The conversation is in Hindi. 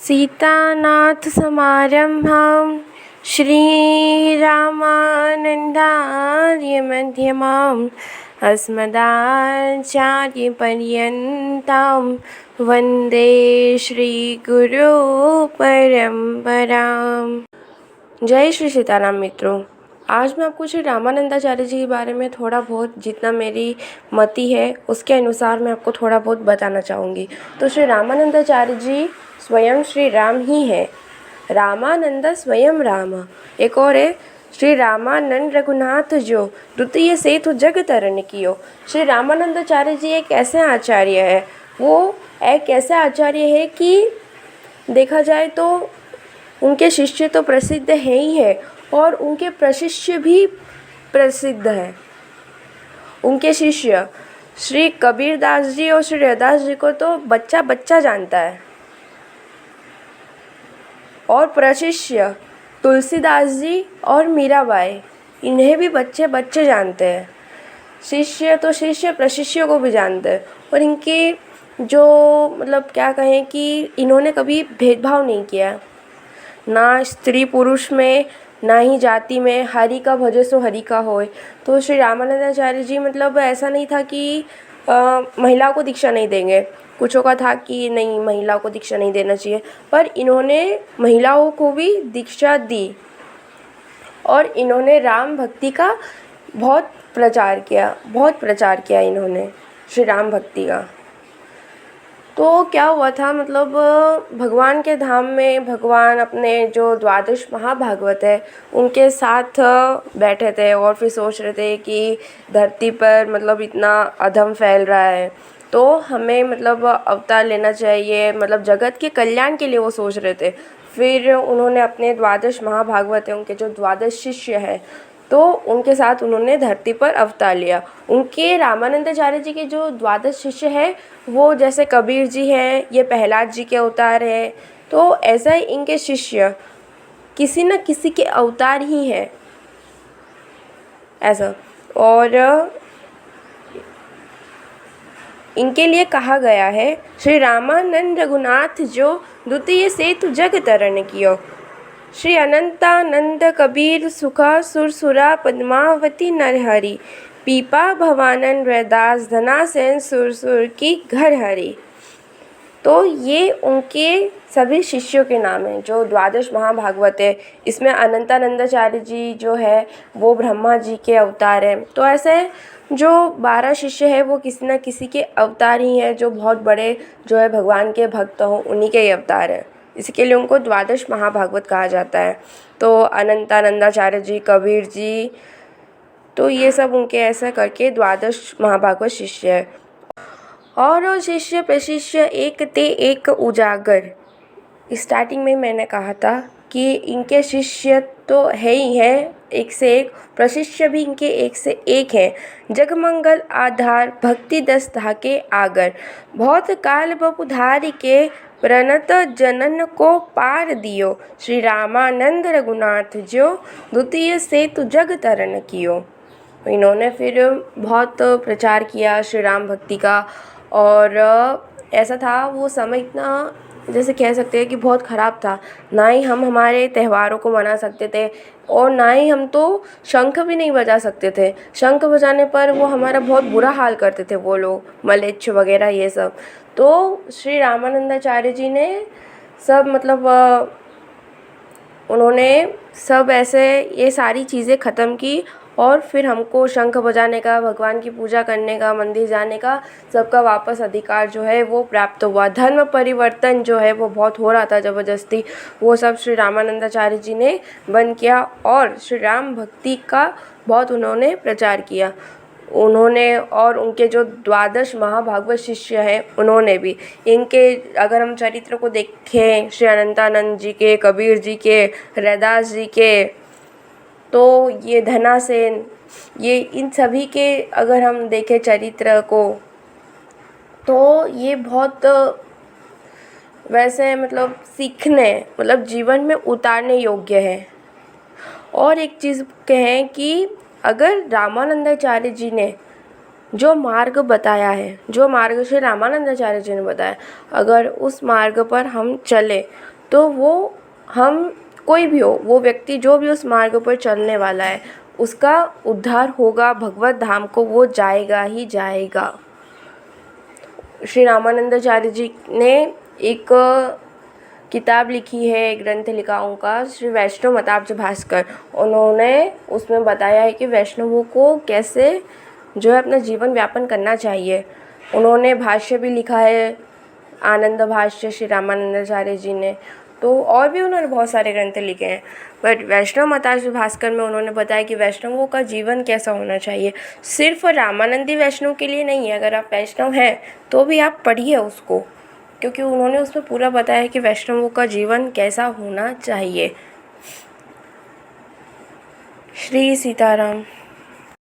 सीतानाथसमारम्भां श्रीरामानन्दार्यमध्यमाम् अस्मदाचार्यपर्यन्तां वन्दे श्रीगुरुपरम्पराम्। जय श्री सीताराम मित्रों। आज मैं आपको श्री रामानंदाचार्य जी के बारे में थोड़ा बहुत जितना मेरी मति है उसके अनुसार मैं आपको थोड़ा बहुत बताना चाहूँगी। तो श्री रामानंदाचार्य जी स्वयं श्री राम ही हैं। रामानंद स्वयं राम। एक और है श्री रामानंद रघुनाथ जो द्वितीय सेतु जग तरन कियो। श्री रामानंदाचार्य जी एक ऐसे आचार्य है, वो एक ऐसे आचार्य है कि देखा जाए तो उनके शिष्य तो प्रसिद्ध है ही है और उनके प्रशिष्य भी प्रसिद्ध हैं। उनके शिष्य श्री कबीरदास जी और श्री रविदास जी को तो बच्चा बच्चा जानता है और प्रशिष्य तुलसीदास जी और मीराबाई, इन्हें भी बच्चे बच्चे जानते हैं। शिष्य तो शिष्य प्रशिष्य को भी जानते हैं और इनके जो मतलब क्या कहें कि इन्होंने कभी भेदभाव नहीं किया, ना स्त्री पुरुष में ना ही जाति में। हरि का भजे सो हरि का होए। तो श्री रामानंदाचार्य जी मतलब ऐसा नहीं था कि महिलाओं को दीक्षा नहीं देंगे। कुछों का था कि नहीं, महिलाओं को दीक्षा नहीं देना चाहिए, पर इन्होंने महिलाओं को भी दीक्षा दी और इन्होंने राम भक्ति का बहुत प्रचार किया इन्होंने श्री राम भक्ति का। तो क्या हुआ था, मतलब भगवान के धाम में भगवान अपने जो द्वादश महाभागवत है उनके साथ बैठे थे और फिर सोच रहे थे कि धरती पर मतलब इतना अधम फैल रहा है तो हमें मतलब अवतार लेना चाहिए, मतलब जगत के कल्याण के लिए वो सोच रहे थे। फिर उन्होंने अपने द्वादश महाभागवत है, उनके जो द्वादश शिष्य हैं, तो उनके साथ उन्होंने धरती पर अवतार लिया। उनके रामानंदाचार्य जी के जो द्वादश शिष्य हैं वो जैसे कबीर जी हैं, ये प्रहलाद जी के अवतार हैं। तो ऐसा ही इनके शिष्य किसी न किसी के अवतार ही हैं ऐसा। और इनके लिए कहा गया है श्री रामानंद रघुनाथ जो द्वितीय सेतु जग तरन कियो। श्री अनंतानंद कबीर सुखा सुरसुरा पद्मावती नरहरि पीपा भवानंद रैदास धनासेन सुरसुर की घर हरि। तो ये उनके सभी शिष्यों के नाम हैं जो द्वादश महाभागवत है। इसमें अनंतानंदाचार्य जी जो है वो ब्रह्मा जी के अवतार हैं। तो ऐसे जो 12 शिष्य है वो किसी न किसी के अवतार ही हैं, जो बहुत बड़े जो है भगवान के भक्त हों उन्हीं के ही अवतार हैं। इसके लिए उनको द्वादश महाभागवत कहा जाता है। तो अनंतानंदाचार्य जी, कबीर जी, तो ये सब उनके ऐसा करके द्वादश महाभागवत शिष्य है। और शिष्य प्रशिष्य एक ते एक उजागर। स्टार्टिंग में मैंने कहा था कि इनके शिष्य तो है ही है एक से एक, प्रशिष्य भी इनके एक से एक हैं। जगमंगल आधार भक्ति दस धाके आगर बहुत काल बपुधारी के प्रणत जनन को पार दियो। श्री रामानंद रघुनाथ जो द्वितीय सेतु जग तरन कियो। इन्होंने फिर बहुत प्रचार किया श्री राम भक्ति का। और ऐसा था वो समय इतना जैसे कह सकते हैं कि बहुत ख़राब था। ना ही हम हमारे त्योहारों को मना सकते थे और ना ही हम तो शंख भी नहीं बजा सकते थे। शंख बजाने पर वो हमारा बहुत बुरा हाल करते थे वो लोग, मलेच्छ वगैरह ये सब। तो श्री रामानंदाचार्य जी ने सब मतलब उन्होंने सब ऐसे ये सारी चीज़ें ख़त्म की और फिर हमको शंख बजाने का, भगवान की पूजा करने का, मंदिर जाने का सबका वापस अधिकार जो है वो प्राप्त हुआ। धर्म परिवर्तन जो है वो बहुत हो रहा था ज़बरदस्ती, वो सब श्री रामानंदाचार्य जी ने बंद किया और श्री राम भक्ति का बहुत उन्होंने प्रचार किया। उन्होंने और उनके जो द्वादश महाभागवत शिष्य हैं उन्होंने भी, इनके अगर हम चरित्र को देखें श्री अनंतानंद जी के, कबीर जी के, रैदास जी के, तो ये धनासेन, ये इन सभी के अगर हम देखें चरित्र को तो ये बहुत वैसे मतलब सीखने मतलब जीवन में उतारने योग्य है। और एक चीज़ कहें कि अगर रामानंदाचार्य जी ने जो मार्ग बताया है, जो मार्ग श्री रामानंदाचार्य जी ने बताया, अगर उस मार्ग पर हम चले तो वो हम कोई भी हो, वो व्यक्ति जो भी उस मार्ग पर चलने वाला है उसका उद्धार होगा, भगवत धाम को वो जाएगा ही जाएगा। श्री रामानंदाचार्य जी ने एक किताब लिखी है, ग्रंथ लिखा उनका, श्री वैष्णव मताब्ज भास्कर। उन्होंने उसमें बताया है कि वैष्णवों को कैसे जो है अपना जीवन व्यापन करना चाहिए। उन्होंने भाष्य भी लिखा है, आनंद भाष्य, श्री रामानंदाचार्य जी ने। तो और भी उन्होंने बहुत सारे ग्रंथ लिखे हैं, बट वैष्णव मताब्ज भास्कर में उन्होंने बताया कि वैष्णवों का जीवन कैसा होना चाहिए। सिर्फ रामानंदी वैष्णव के लिए नहीं है, अगर आप वैष्णव हैं तो भी आप पढ़िए उसको, क्योंकि उन्होंने उसमें पूरा बताया कि वैष्णवों का जीवन कैसा होना चाहिए। श्री सीताराम।